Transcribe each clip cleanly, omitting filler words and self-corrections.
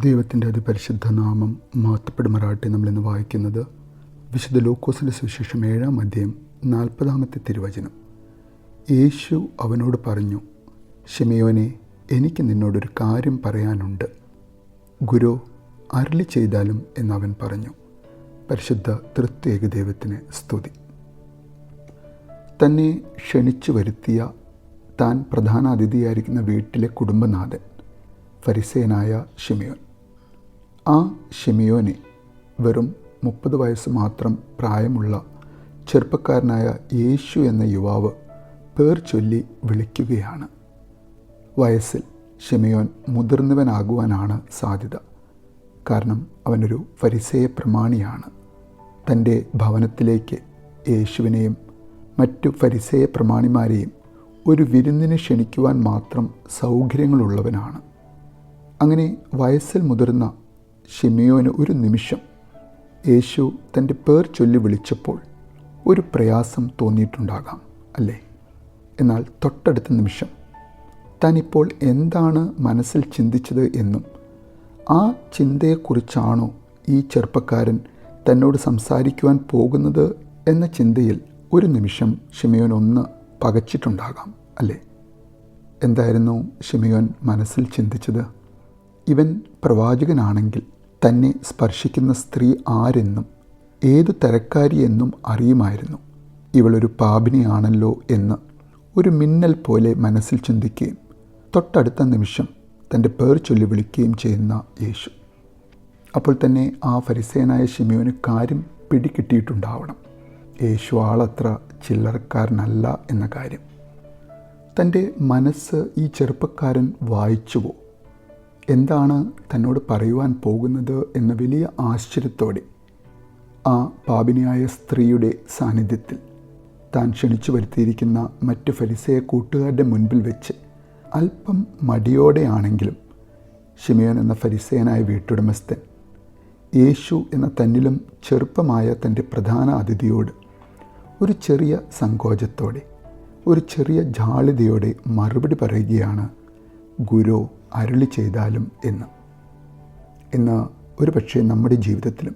ദൈവത്തിൻ്റെ അതിപരിശുദ്ധ നാമം മഹത്വപ്പെടുമാറാട്ടെ. നമ്മളിന്ന് വായിക്കുന്നത് വിശുദ്ധ ലൂക്കോസിൻ്റെ സുവിശേഷം 7-ാം അധ്യായം 40-ാമത്തെ തിരുവചനം. യേശു അവനോട് പറഞ്ഞു, ശിമയോനെ, എനിക്ക് നിന്നോടൊരു കാര്യം പറയാനുണ്ട്. ഗുരു, അരുളി ചെയ്താലും എന്നവൻ പറഞ്ഞു. പരിശുദ്ധ തൃത്യേക ദൈവത്തിന് സ്തുതി. തന്നെ ക്ഷണിച്ചു വരുത്തിയ താൻ പ്രധാന അതിഥിയായിരിക്കുന്ന വീട്ടിലെ കുടുംബനാഥൻ ഫരിസേയനായ ശിമയോൻ. ആ ശിമയോനെ വെറും 30 വയസ്സ് മാത്രം പ്രായമുള്ള ചെറുപ്പക്കാരനായ യേശു എന്ന യുവാവ് പേർ ചൊല്ലി വിളിക്കുകയാണ്. വയസ്സിൽ ശിമയോൻ മുതിർന്നവനാകുവാനാണ് സാധ്യത. കാരണം അവനൊരു ഫരിസേയ പ്രമാണിയാണ്. തൻ്റെ ഭവനത്തിലേക്ക് യേശുവിനെയും മറ്റു ഫരിസേയ പ്രമാണിമാരെയും ഒരു വിരുന്നിന് ക്ഷണിക്കുവാൻ മാത്രം സൗകര്യങ്ങളുള്ളവനാണ്. അങ്ങനെ വയസ്സിൽ മുതിർന്ന ശിമയോന് ഒരു നിമിഷം യേശു തൻ്റെ പേർ ചൊല്ലി വിളിച്ചപ്പോൾ ഒരു പ്രയാസം തോന്നിയിട്ടുണ്ടാകാം, അല്ലേ? എന്നാൽ തൊട്ടടുത്ത നിമിഷം താനിപ്പോൾ എന്താണ് മനസ്സിൽ ചിന്തിച്ചത് എന്നും ആ ചിന്തയെക്കുറിച്ചാണോ ഈ ചെറുപ്പക്കാരൻ തന്നോട് സംസാരിക്കുവാൻ പോകുന്നത് എന്ന ചിന്തയിൽ ഒരു നിമിഷം ശിമയോൻ ഒന്ന് പകച്ചിട്ടുണ്ടാകാം, അല്ലേ? എന്തായിരുന്നു ശിമയോൻ മനസ്സിൽ ചിന്തിച്ചത്? ഇവൻ പ്രവാചകനാണെങ്കിൽ തന്നെ സ്പർശിക്കുന്ന സ്ത്രീ ആരെന്നും ഏതു തരക്കാരിയെന്നും അറിയുമായിരുന്നു. ഇവളൊരു പാപിനിയാണല്ലോ എന്ന് ഒരു മിന്നൽ പോലെ മനസ്സിൽ ചിന്തിക്കുകയും തൊട്ടടുത്ത നിമിഷം തൻ്റെ പേർ ചൊല്ലി വിളിക്കുകയും ചെയ്യുന്ന യേശു. അപ്പോൾ തന്നെ ആ ഫരിസേയനായ ശിമയോന് കാര്യം പിടികിട്ടിയിട്ടുണ്ടാവണം. യേശു ആളത്ര ചില്ലറക്കാരനല്ല എന്ന കാര്യം. തൻ്റെ മനസ്സ് ഈ ചെറുപ്പക്കാരൻ വായിച്ചുവോ? എന്താണ് തന്നോട് പറയുവാൻ പോകുന്നത് എന്ന വലിയ ആശ്ചര്യത്തോടെ ആ പാപിനിയായ സ്ത്രീയുടെ സാന്നിധ്യത്തിൽ താൻ ക്ഷണിച്ചു വരുത്തിയിരിക്കുന്ന മറ്റു ഫരിസേയ കൂട്ടുകാരുടെ മുൻപിൽ വെച്ച് അല്പം മടിയോടെയാണെങ്കിലും ശിമയോൻ എന്ന ഫരിസേയനായ വീട്ടുടമസ്ഥൻ യേശു എന്ന തന്നിലും ചെറുപ്പമായ തൻ്റെ പ്രധാന അതിഥിയോട് ഒരു ചെറിയ സങ്കോചത്തോടെ, ഒരു ചെറിയ ജാള്യതയോടെ മറുപടി പറയുകയാണ്, ഗുരു, അരുളി ചെയ്താലും എന്ന്. ഇന്ന് ഒരു പക്ഷേ നമ്മുടെ ജീവിതത്തിലും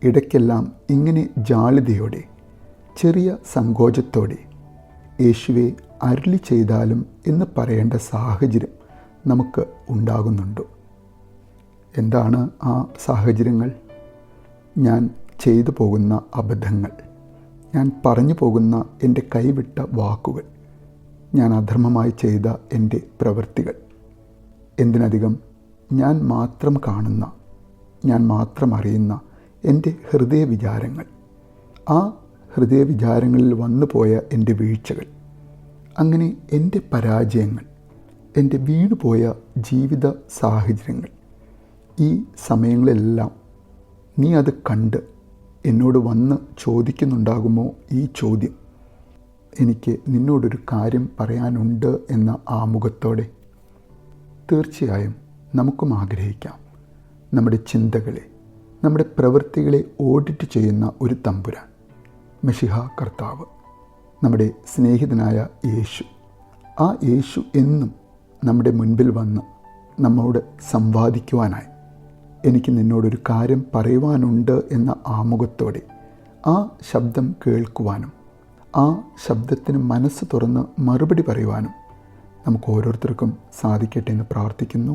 ഇടയ്ക്കെല്ലാം ഇങ്ങനെ ജാള്യതയോടെ, ചെറിയ സങ്കോചത്തോടെ യേശുവെ, അരുളി ചെയ്താലും എന്ന് പറയേണ്ട സാഹചര്യം നമുക്ക് ഉണ്ടാകുന്നുണ്ടോ? എന്താണ് ആ സാഹചര്യങ്ങൾ? ഞാൻ ചെയ്തു പോകുന്ന അബദ്ധങ്ങൾ, ഞാൻ പറഞ്ഞു പോകുന്ന എൻ്റെ കൈവിട്ട വാക്കുകൾ, ഞാൻ അധർമ്മമായി ചെയ്ത എൻ്റെ പ്രവൃത്തികൾ, എന്തിനധികം ഞാൻ മാത്രം കാണുന്ന, ഞാൻ മാത്രം അറിയുന്ന എൻ്റെ ഹൃദയ വിചാരങ്ങൾ, ആ ഹൃദയ വിചാരങ്ങളിൽ വന്നുപോയ എൻ്റെ വീഴ്ചകൾ, അങ്ങനെ എൻ്റെ പരാജയങ്ങൾ, എൻ്റെ വീണുപോയ ജീവിത സാഹചര്യങ്ങൾ, ഈ സമയങ്ങളെല്ലാം നീ അത് കണ്ട് എന്നോട് വന്ന് ചോദിക്കുന്നുണ്ടാകുമോ ഈ ചോദ്യം? എനിക്ക് നിന്നോടൊരു കാര്യം പറയാനുണ്ട് എന്ന ആമുഖത്തോടെ. തീർച്ചയായും നമുക്കും ആഗ്രഹിക്കാം നമ്മുടെ ചിന്തകളെ, നമ്മുടെ പ്രവൃത്തികളെ ഓഡിറ്റ് ചെയ്യുന്ന ഒരു തമ്പുരാൻ, മെശിഹ കർത്താവ്, നമ്മുടെ സ്നേഹിതനായ യേശു. ആ യേശു എന്നും നമ്മുടെ മുൻപിൽ വന്ന് നമ്മോട് സംവാദിക്കുവാനായി, എനിക്ക് നിന്നോടൊരു കാര്യം പറയുവാനുണ്ട് എന്ന ആമുഖത്തോടെ ആ ശബ്ദം കേൾക്കുവാനും ആ ശബ്ദത്തിന് മനസ്സ് തുറന്ന് മറുപടി പറയുവാനും നമുക്ക് ഓരോരുത്തർക്കും സാധിക്കട്ടെ എന്ന് പ്രാർത്ഥിക്കുന്നു.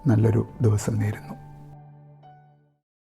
നല്ലൊരു ദിവസം നേരുന്നു.